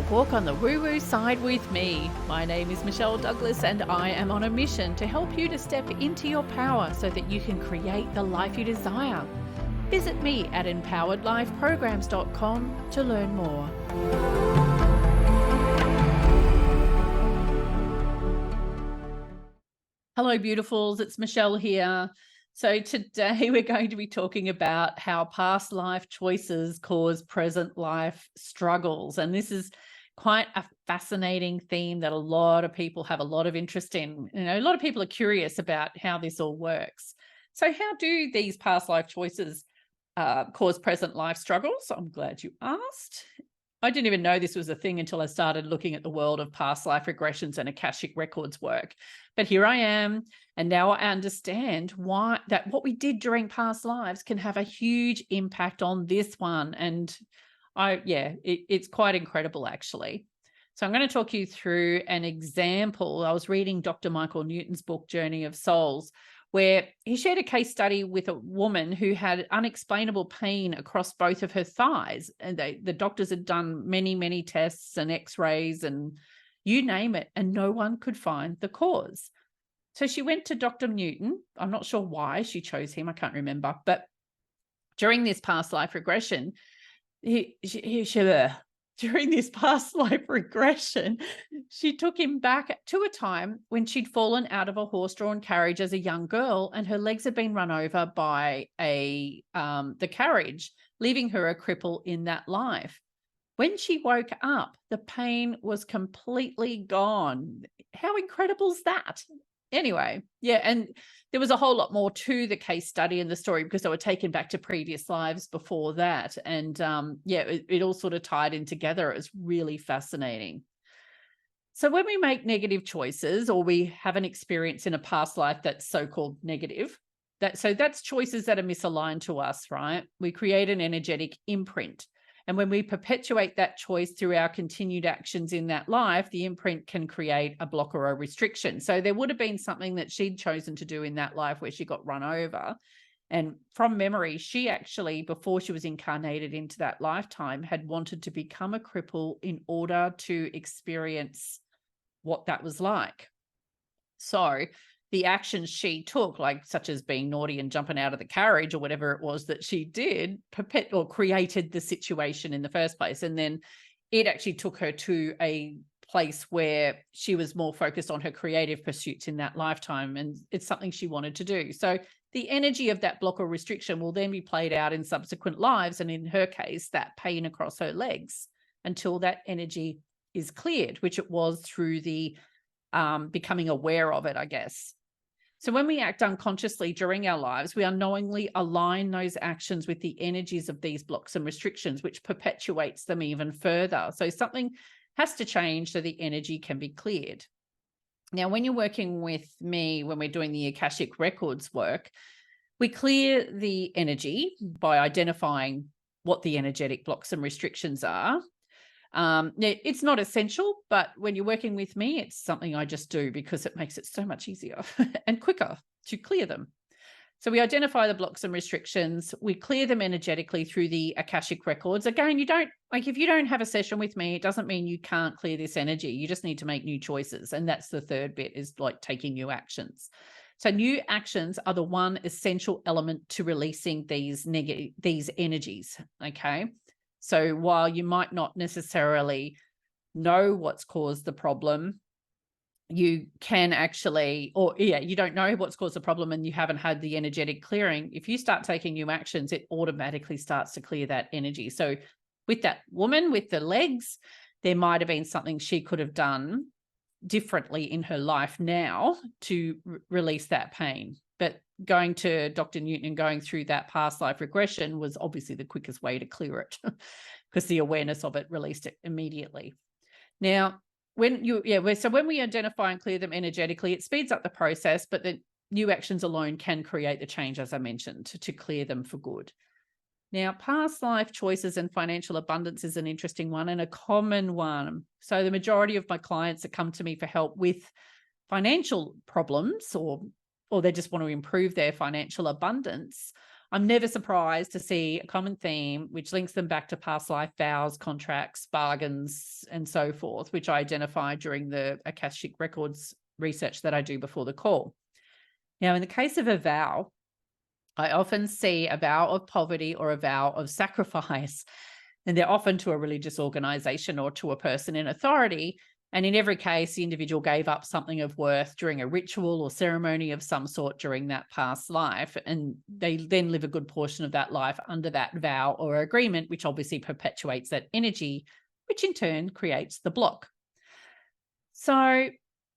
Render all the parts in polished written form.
Walk on the Woo Woo Side with me. My name is Michelle Douglas and I am on a mission to help you to step into your power so that you can create the life you desire. Visit me at empoweredlifeprograms.com to learn more. Hello, beautifuls. It's Michelle here. So today we're going to be talking about how past life choices cause present life struggles. And this is quite a fascinating theme that a lot of people have a lot of interest in. You know, a lot of people are curious about how this all works. So how do these past life choices cause present life struggles? I'm glad you asked. I didn't even know this was a thing until I started looking at the world of past life regressions and Akashic Records work. But here I am, and now I understand what we did during past lives can have a huge impact on this one. And it's quite incredible, actually. So I'm going to talk you through an example. I was reading Dr. Michael Newton's book, Journey of Souls, where he shared a case study with a woman who had unexplainable pain across both of her thighs. And the doctors had done many, many tests and x-rays and you name it, and no one could find the cause. So she went to Dr. Newton. I'm not sure why she chose him. I can't remember. But during this past life regression, during this past life regression, she took him back to a time when she'd fallen out of a horse-drawn carriage as a young girl and her legs had been run over by the carriage, leaving her a cripple in that life. When she woke up, the pain was completely gone. How incredible is that? Anyway, yeah, and there was a whole lot more to the case study and the story because they were taken back to previous lives before that. And it all sort of tied in together. It was really fascinating. So when we make negative choices or we have an experience in a past life that's so-called negative, that's choices that are misaligned to us, right? We create an energetic imprint. And when we perpetuate that choice through our continued actions in that life, the imprint can create a block or a restriction. So there would have been something that she'd chosen to do in that life where she got run over. And from memory, she actually, before she was incarnated into that lifetime, had wanted to become a cripple in order to experience what that was like. So the actions she took, like such as being naughty and jumping out of the carriage or whatever it was that she did, created the situation in the first place. And then it actually took her to a place where she was more focused on her creative pursuits in that lifetime. And it's something she wanted to do. So the energy of that block or restriction will then be played out in subsequent lives. And in her case, that pain across her legs until that energy is cleared, which it was through the becoming aware of it, I guess. So when we act unconsciously during our lives, we unknowingly align those actions with the energies of these blocks and restrictions, which perpetuates them even further. So something has to change so the energy can be cleared. Now, when you're working with me, when we're doing the Akashic Records work, we clear the energy by identifying what the energetic blocks and restrictions are. It's not essential, but when you're working with me, it's something I just do because it makes it so much easier and quicker to clear them. So we identify the blocks and restrictions. We clear them energetically through the Akashic Records. Again, if you don't have a session with me, it doesn't mean you can't clear this energy. You just need to make new choices. And that's the third bit, is like taking new actions. So new actions are the one essential element to releasing these energies. Okay. So while you might not necessarily know what's caused the problem, you can actually, you don't know what's caused the problem and you haven't had the energetic clearing. If you start taking new actions, it automatically starts to clear that energy. So with that woman with the legs, there might have been something she could have done differently in her life now to release that pain. But going to Dr. Newton and going through that past life regression was obviously the quickest way to clear it because the awareness of it released it immediately. Now, when we identify and clear them energetically, it speeds up the process, but the new actions alone can create the change, as I mentioned, to clear them for good. Now, past life choices and financial abundance is an interesting one and a common one. So the majority of my clients that come to me for help with financial problems or they just want to improve their financial abundance, I'm never surprised to see a common theme which links them back to past life vows, contracts, bargains, and so forth, which I identified during the Akashic Records research that I do before the call. Now, in the case of a vow, I often see a vow of poverty or a vow of sacrifice, and they're often to a religious organization or to a person in authority. And in every case, the individual gave up something of worth during a ritual or ceremony of some sort during that past life, and they then live a good portion of that life under that vow or agreement, which obviously perpetuates that energy, which in turn creates the block. So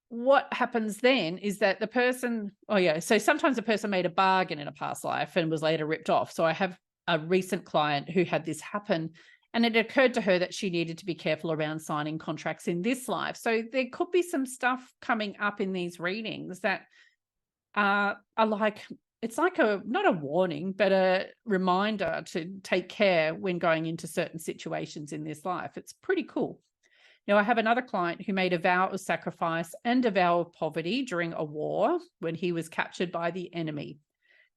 what happens then is that the person, so sometimes a person made a bargain in a past life and was later ripped off. So I have a recent client who had this happen, and it occurred to her that she needed to be careful around signing contracts in this life. So there could be some stuff coming up in these readings that are like, it's like not a warning, but a reminder to take care when going into certain situations in this life. It's pretty cool. Now, I have another client who made a vow of sacrifice and a vow of poverty during a war when he was captured by the enemy.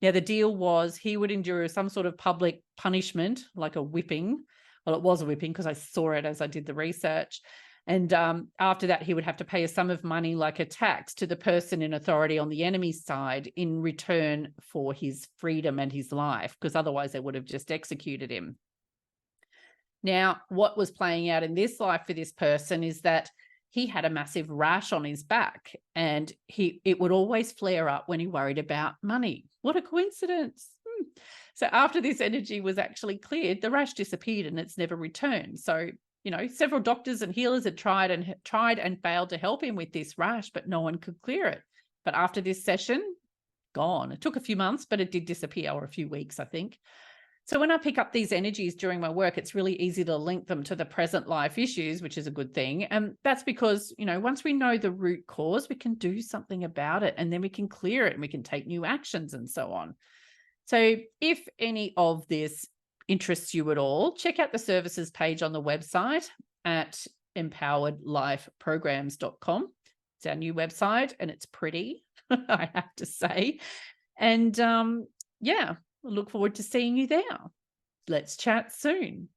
Now, the deal was he would endure some sort of public punishment, like a whipping. Well, it was a whipping because I saw it as I did the research. And after that, he would have to pay a sum of money, like a tax, to the person in authority on the enemy's side in return for his freedom and his life, because otherwise they would have just executed him. Now, what was playing out in this life for this person is that he had a massive rash on his back, and it would always flare up when he worried about money. What a coincidence. So after this energy was actually cleared, the rash disappeared and it's never returned. So, several doctors and healers had tried and failed to help him with this rash, but no one could clear it. But after this session, gone. It took a few months, but it did disappear, or a few weeks, I think. So when I pick up these energies during my work, it's really easy to link them to the present life issues, which is a good thing. And that's because, once we know the root cause, we can do something about it, and then we can clear it and we can take new actions and so on. So if any of this interests you at all, check out the services page on the website at empoweredlifeprograms.com. It's our new website and it's pretty, I have to say. And I look forward to seeing you there. Let's chat soon.